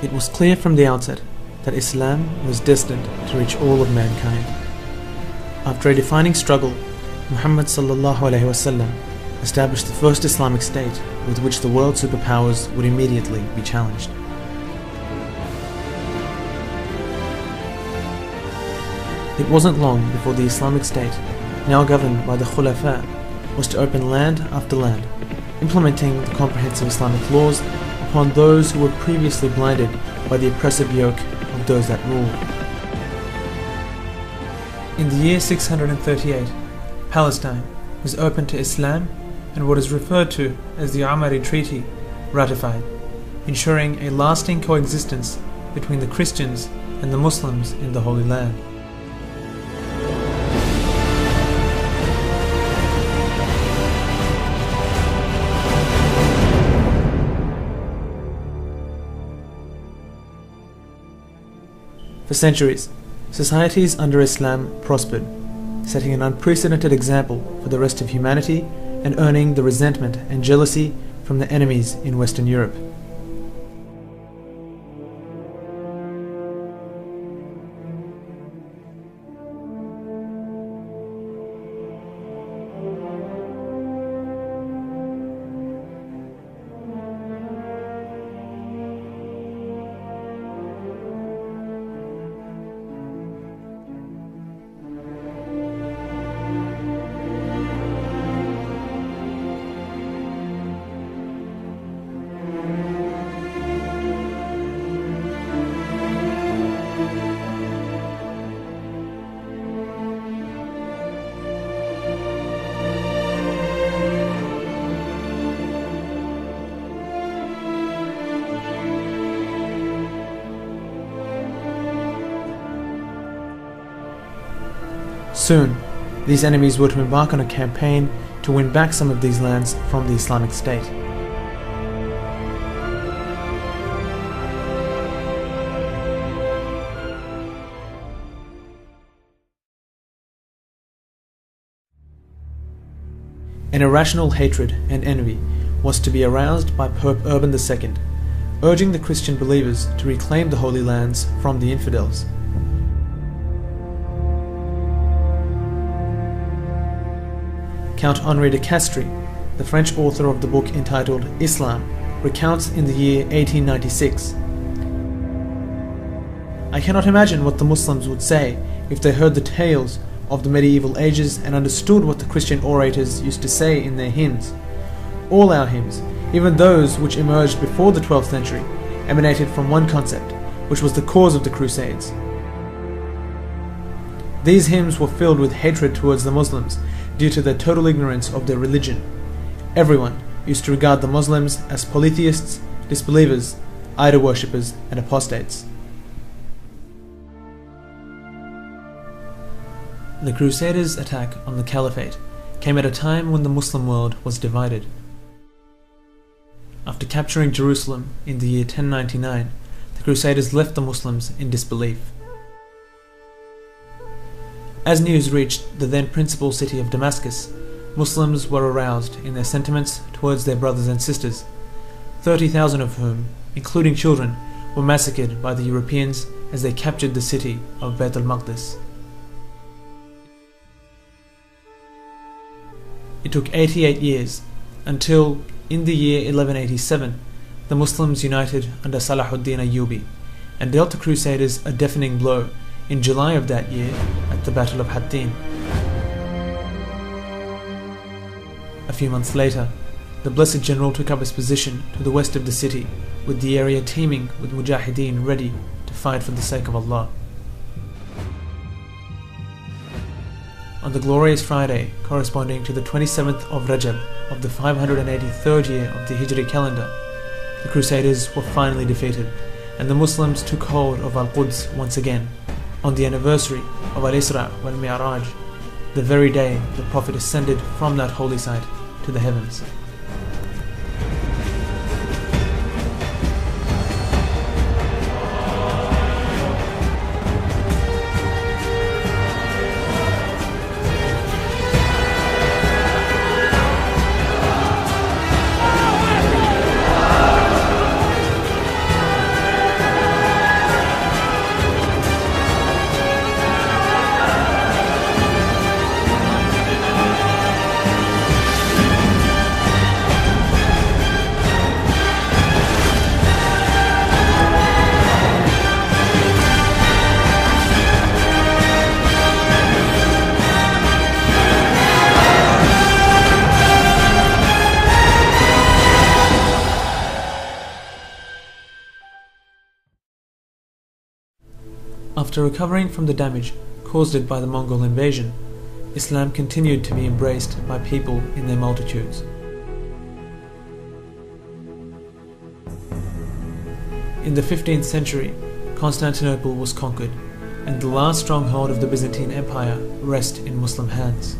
It was clear from the outset that Islam was destined to reach all of mankind. After a defining struggle, Muhammad ﷺ established the first Islamic state with which the world superpowers would immediately be challenged. It wasn't long before the Islamic State, now governed by the Khulafa, was to open land after land, implementing the comprehensive Islamic laws upon those who were previously blinded by the oppressive yoke of those that ruled. In the year 638, Palestine was opened to Islam and what is referred to as the Umari Treaty ratified, ensuring a lasting coexistence between the Christians and the Muslims in the Holy Land. For centuries, societies under Islam prospered, setting an unprecedented example for the rest of humanity and earning the resentment and jealousy from the enemies in Western Europe. Soon, these enemies were to embark on a campaign to win back some of these lands from the Islamic State. An irrational hatred and envy was to be aroused by Pope Urban II, urging the Christian believers to reclaim the Holy Lands from the infidels. Count Henri de Castries, the French author of the book entitled Islam, recounts in the year 1896, "I cannot imagine what the Muslims would say if they heard the tales of the medieval ages and understood what the Christian orators used to say in their hymns. All our hymns, even those which emerged before the 12th century, emanated from one concept, which was the cause of the Crusades. These hymns were filled with hatred towards the Muslims due to their total ignorance of their religion. Everyone used to regard the Muslims as polytheists, disbelievers, idol worshippers, and apostates." The Crusaders' attack on the Caliphate came at a time when the Muslim world was divided. After capturing Jerusalem in the year 1099, the Crusaders left the Muslims in disbelief. As news reached the then principal city of Damascus, Muslims were aroused in their sentiments towards their brothers and sisters, 30,000 of whom, including children, were massacred by the Europeans as they captured the city of Bayt al-Maqdis. It took 88 years until, in the year 1187, the Muslims united under Salahuddin Ayyubi and dealt the Crusaders a deafening blow in July of that year at the Battle of Hattin. A few months later, the Blessed General took up his position to the west of the city, with the area teeming with mujahideen ready to fight for the sake of Allah. On the glorious Friday corresponding to the 27th of Rajab of the 583rd year of the Hijri calendar, the Crusaders were finally defeated, and the Muslims took hold of Al-Quds once again, on the anniversary of Al-Isra wal-Mi'raj, the very day the Prophet ascended from that holy site to the heavens. After recovering from the damage caused it by the Mongol invasion, Islam continued to be embraced by people in their multitudes. In the 15th century, Constantinople was conquered, and the last stronghold of the Byzantine Empire rested in Muslim hands.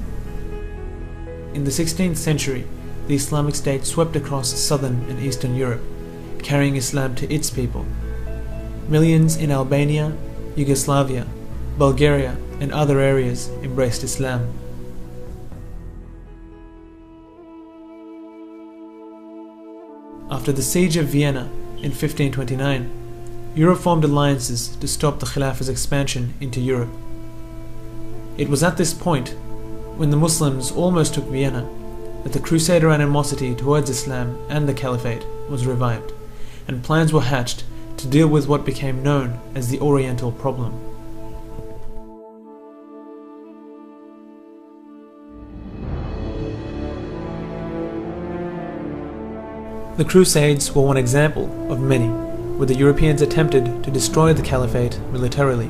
In the 16th century, the Islamic State swept across southern and eastern Europe, carrying Islam to its people. Millions in Albania, Yugoslavia, Bulgaria, and other areas embraced Islam. After the siege of Vienna in 1529, Europe formed alliances to stop the Khilafah's expansion into Europe. It was at this point, when the Muslims almost took Vienna, that the Crusader animosity towards Islam and the Caliphate was revived, and plans were hatched to deal with what became known as the Oriental problem. The Crusades were one example of many, where the Europeans attempted to destroy the Caliphate militarily.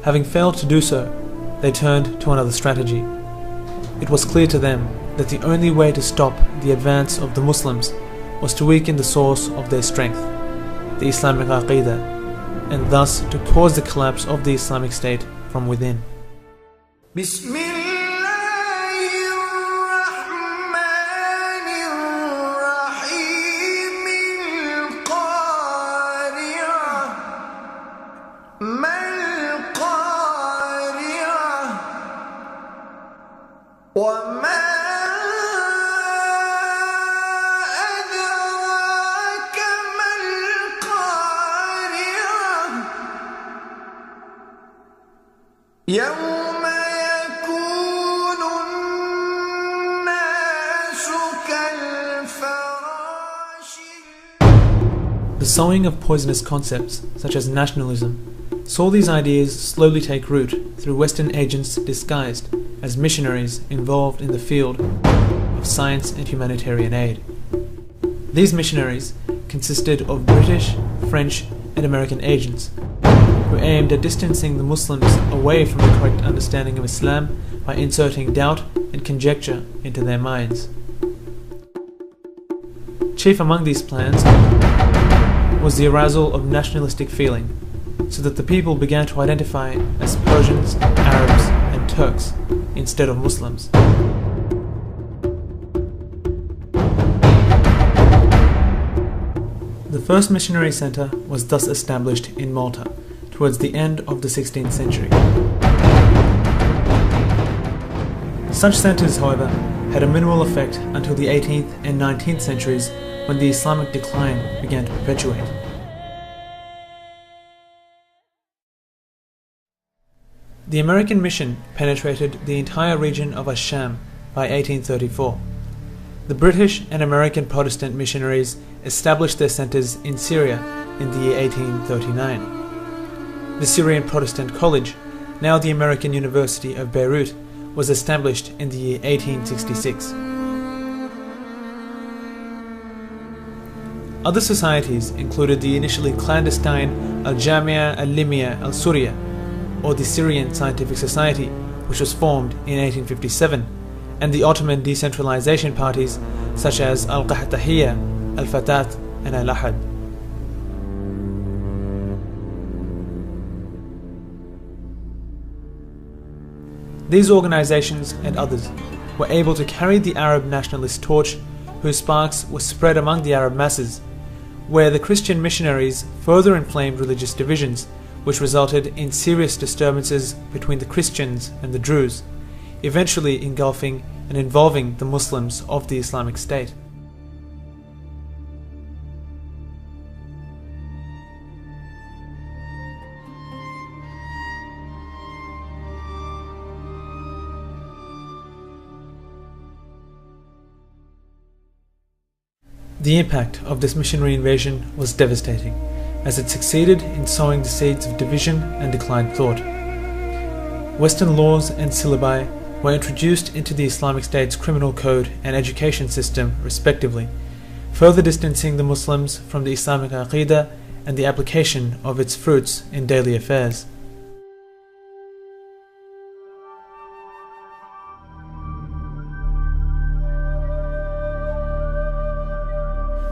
Having failed to do so, they turned to another strategy. It was clear to them that the only way to stop the advance of the Muslims was to weaken the source of their strength, the Islamic Aqidah, and thus to cause the collapse of the Islamic State from within. يوم يكون الناس كالفراش. The sowing of poisonous concepts, such as nationalism, saw these ideas slowly take root through Western agents disguised as missionaries involved in the field of science and humanitarian aid. These missionaries consisted of British, French, and American agents who aimed at distancing the Muslims away from the correct understanding of Islam by inserting doubt and conjecture into their minds. Chief among these plans was the arousal of nationalistic feeling, so that the people began to identify as Persians, Arabs, and Turks instead of Muslims. The first missionary center was thus established in Malta towards the end of the 16th century. Such centers, however, had a minimal effect until the 18th and 19th centuries, when the Islamic decline began to perpetuate. The American mission penetrated the entire region of Ash-Sham by 1834. The British and American Protestant missionaries established their centers in Syria in the year 1839. The Syrian Protestant College, now the American University of Beirut, was established in the year 1866. Other societies included the initially clandestine Al-Jamia Al-Limia Al-Surya, or the Syrian Scientific Society, which was formed in 1857, and the Ottoman decentralization parties such as Al-Qahtahiyya, Al-Fatat, and Al-Ahad. These organizations and others were able to carry the Arab nationalist torch, whose sparks were spread among the Arab masses, where the Christian missionaries further inflamed religious divisions, which resulted in serious disturbances between the Christians and the Druze, eventually engulfing and involving the Muslims of the Islamic State. The impact of this missionary invasion was devastating, as it succeeded in sowing the seeds of division and declined thought. Western laws and syllabi were introduced into the Islamic State's criminal code and education system respectively, further distancing the Muslims from the Islamic Aqidah and the application of its fruits in daily affairs.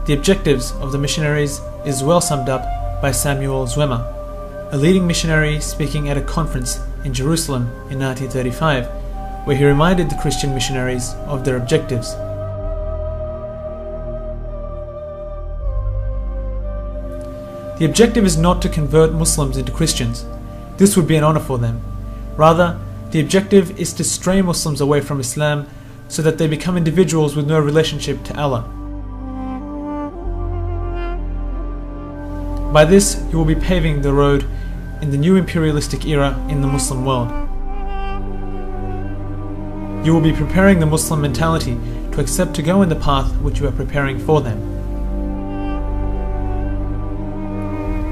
The objectives of the missionaries is well summed up by Samuel Zwemer, a leading missionary speaking at a conference in Jerusalem in 1935, where he reminded the Christian missionaries of their objectives. The objective is not to convert Muslims into Christians. This would be an honor for them. Rather, the objective is to stray Muslims away from Islam so that they become individuals with no relationship to Allah. By this, you will be paving the road in the new imperialistic era in the Muslim world. You will be preparing the Muslim mentality to accept to go in the path which you are preparing for them.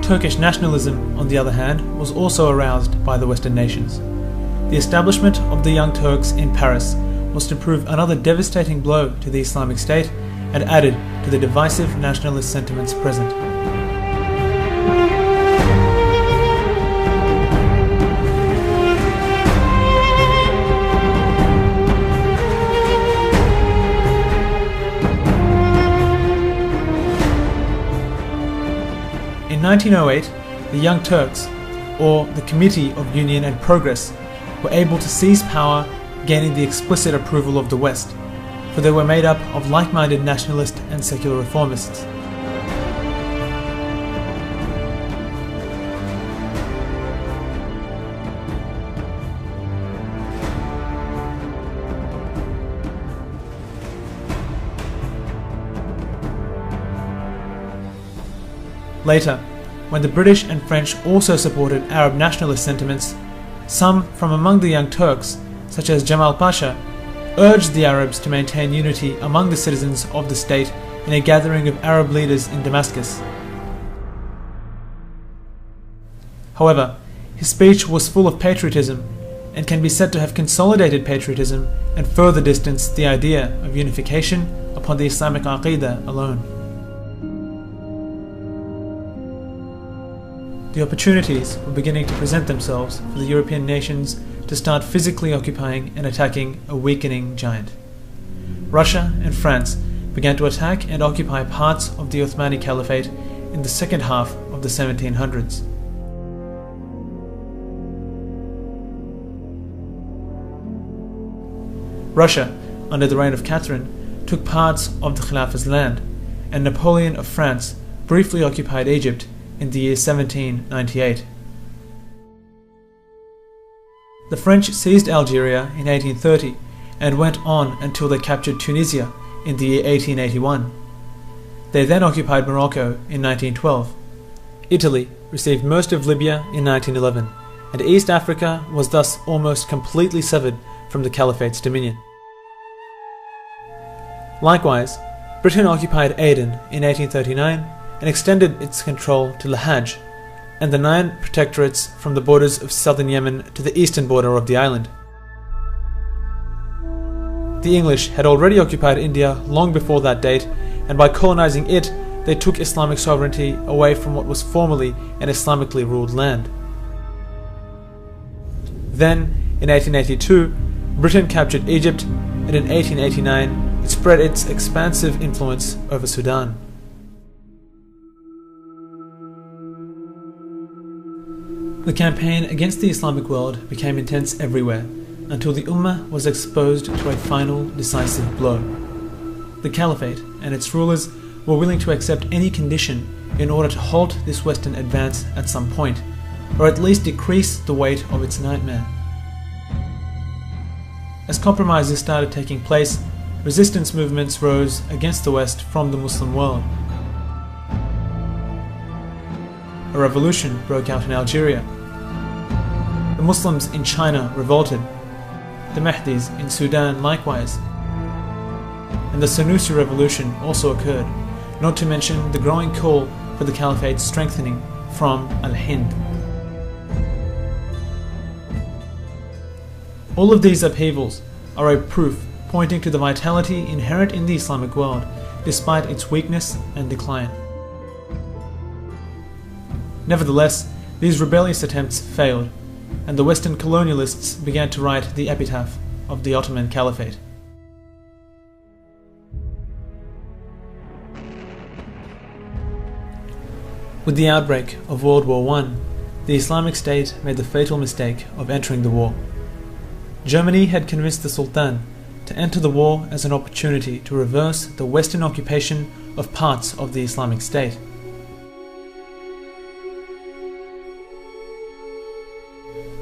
Turkish nationalism, on the other hand, was also aroused by the Western nations. The establishment of the Young Turks in Paris was to prove another devastating blow to the Islamic State and added to the divisive nationalist sentiments present. In 1908, the Young Turks, or the Committee of Union and Progress, were able to seize power, gaining the explicit approval of the West, for they were made up of like-minded nationalist and secular reformists. Later, when the British and French also supported Arab nationalist sentiments, some from among the Young Turks, such as Jamal Pasha, urged the Arabs to maintain unity among the citizens of the state in a gathering of Arab leaders in Damascus. However, his speech was full of patriotism and can be said to have consolidated patriotism and further distanced the idea of unification upon the Islamic Aqidah alone. The opportunities were beginning to present themselves for the European nations to start physically occupying and attacking a weakening giant. Russia and France began to attack and occupy parts of the Ottomani Caliphate in the second half of the 1700s. Russia, under the reign of Catherine, took parts of the Khalifa's land, and Napoleon of France briefly occupied Egypt in the year 1798. The French seized Algeria in 1830 and went on until they captured Tunisia in the year 1881. They then occupied Morocco in 1912. Italy received most of Libya in 1911, and East Africa was thus almost completely severed from the Caliphate's dominion. Likewise, Britain occupied Aden in 1839 and extended its control to Lahaj and the 9 protectorates from the borders of southern Yemen to the eastern border of the island. The English had already occupied India long before that date, and by colonizing it, they took Islamic sovereignty away from what was formerly an Islamically ruled land. Then, in 1882, Britain captured Egypt, and in 1889, it spread its expansive influence over Sudan. The campaign against the Islamic world became intense everywhere, until the Ummah was exposed to a final, decisive blow. The Caliphate and its rulers were willing to accept any condition in order to halt this Western advance at some point, or at least decrease the weight of its nightmare. As compromises started taking place, resistance movements rose against the West from the Muslim world. A revolution broke out in Algeria. The Muslims in China revolted. The Mahdis in Sudan likewise. And the Senussi revolution also occurred, not to mention the growing call for the Caliphate's strengthening from Al-Hind. All of these upheavals are a proof pointing to the vitality inherent in the Islamic world, despite its weakness and decline. Nevertheless, these rebellious attempts failed, and the Western colonialists began to write the epitaph of the Ottoman Caliphate. With the outbreak of World War I, the Islamic State made the fatal mistake of entering the war. Germany had convinced the Sultan to enter the war as an opportunity to reverse the Western occupation of parts of the Islamic State.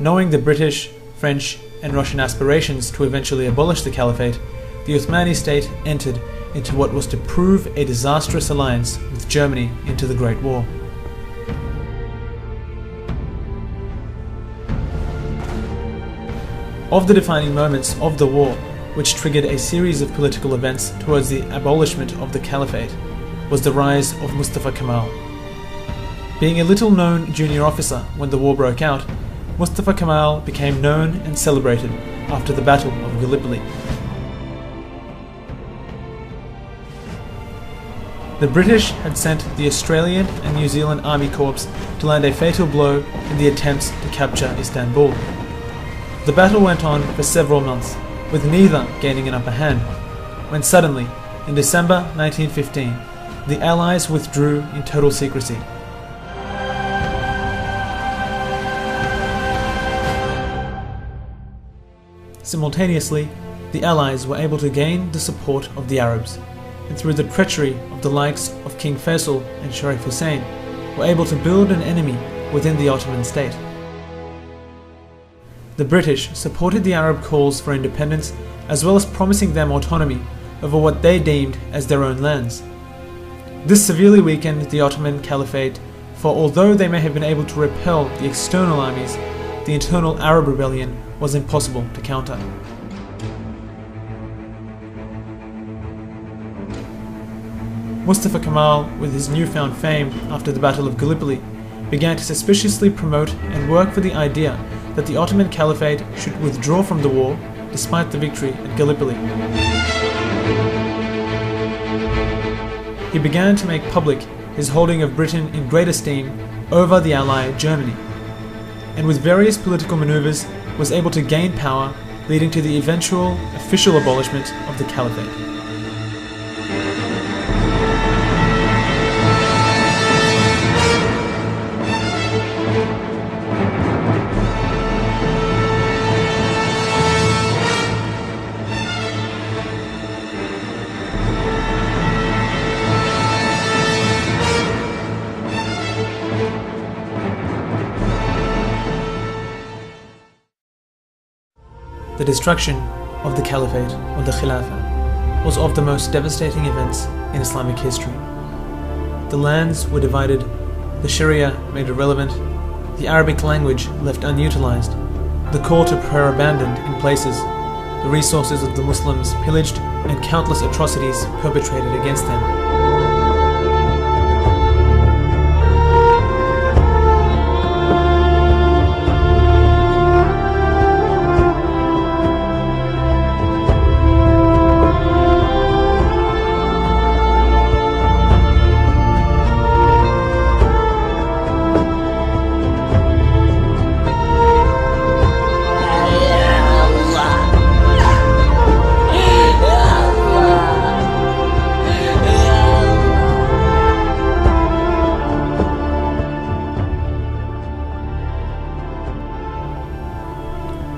Knowing the British, French, and Russian aspirations to eventually abolish the Caliphate, the Uthmani state entered into what was to prove a disastrous alliance with Germany into the Great War. Of the defining moments of the war, which triggered a series of political events towards the abolishment of the Caliphate, was the rise of Mustafa Kemal. Being a little-known junior officer when the war broke out, Mustafa Kemal became known and celebrated after the Battle of Gallipoli. The British had sent the Australian and New Zealand Army Corps to land a fatal blow in the attempts to capture Istanbul. The battle went on for several months, with neither gaining an upper hand, when suddenly, in December 1915, the Allies withdrew in total secrecy. Simultaneously, the Allies were able to gain the support of the Arabs, and through the treachery of the likes of King Faisal and Sharif Hussein, were able to build an enemy within the Ottoman state. The British supported the Arab calls for independence, as well as promising them autonomy over what they deemed as their own lands. This severely weakened the Ottoman Caliphate, for although they may have been able to repel the external armies, the internal Arab rebellion was impossible to counter. Mustafa Kemal, with his newfound fame after the Battle of Gallipoli, began to suspiciously promote and work for the idea that the Ottoman Caliphate should withdraw from the war despite the victory at Gallipoli. He began to make public his holding of Britain in great esteem over the ally Germany, and with various political maneuvers was able to gain power, leading to the eventual official abolishment of the Caliphate. The destruction of the Caliphate, or the Khilafah, was of the most devastating events in Islamic history. The lands were divided, the Sharia made irrelevant, the Arabic language left unutilized, the call to prayer abandoned in places, the resources of the Muslims pillaged, and countless atrocities perpetrated against them.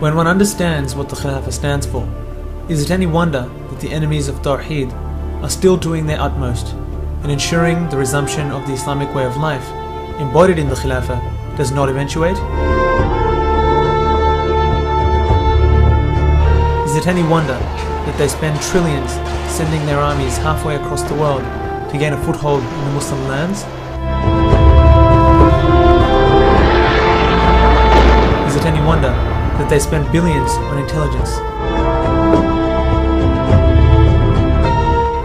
When one understands what the Khilafah stands for, is it any wonder that the enemies of Tawheed are still doing their utmost in ensuring the resumption of the Islamic way of life embodied in the Khilafah does not eventuate? Is it any wonder that they spend trillions sending their armies halfway across the world to gain a foothold in the Muslim lands? Is it any wonder that they spend billions on intelligence?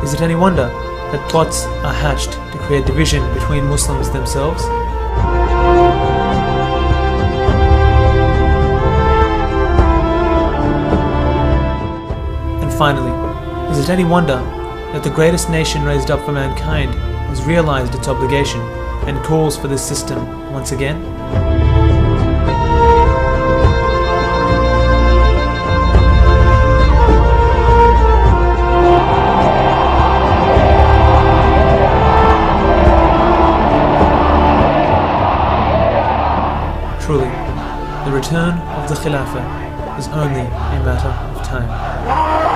Is it any wonder that plots are hatched to create division between Muslims themselves? And finally, is it any wonder that the greatest nation raised up for mankind has realized its obligation and calls for this system once again. Truly, the return of the Khilafah is only a matter of time.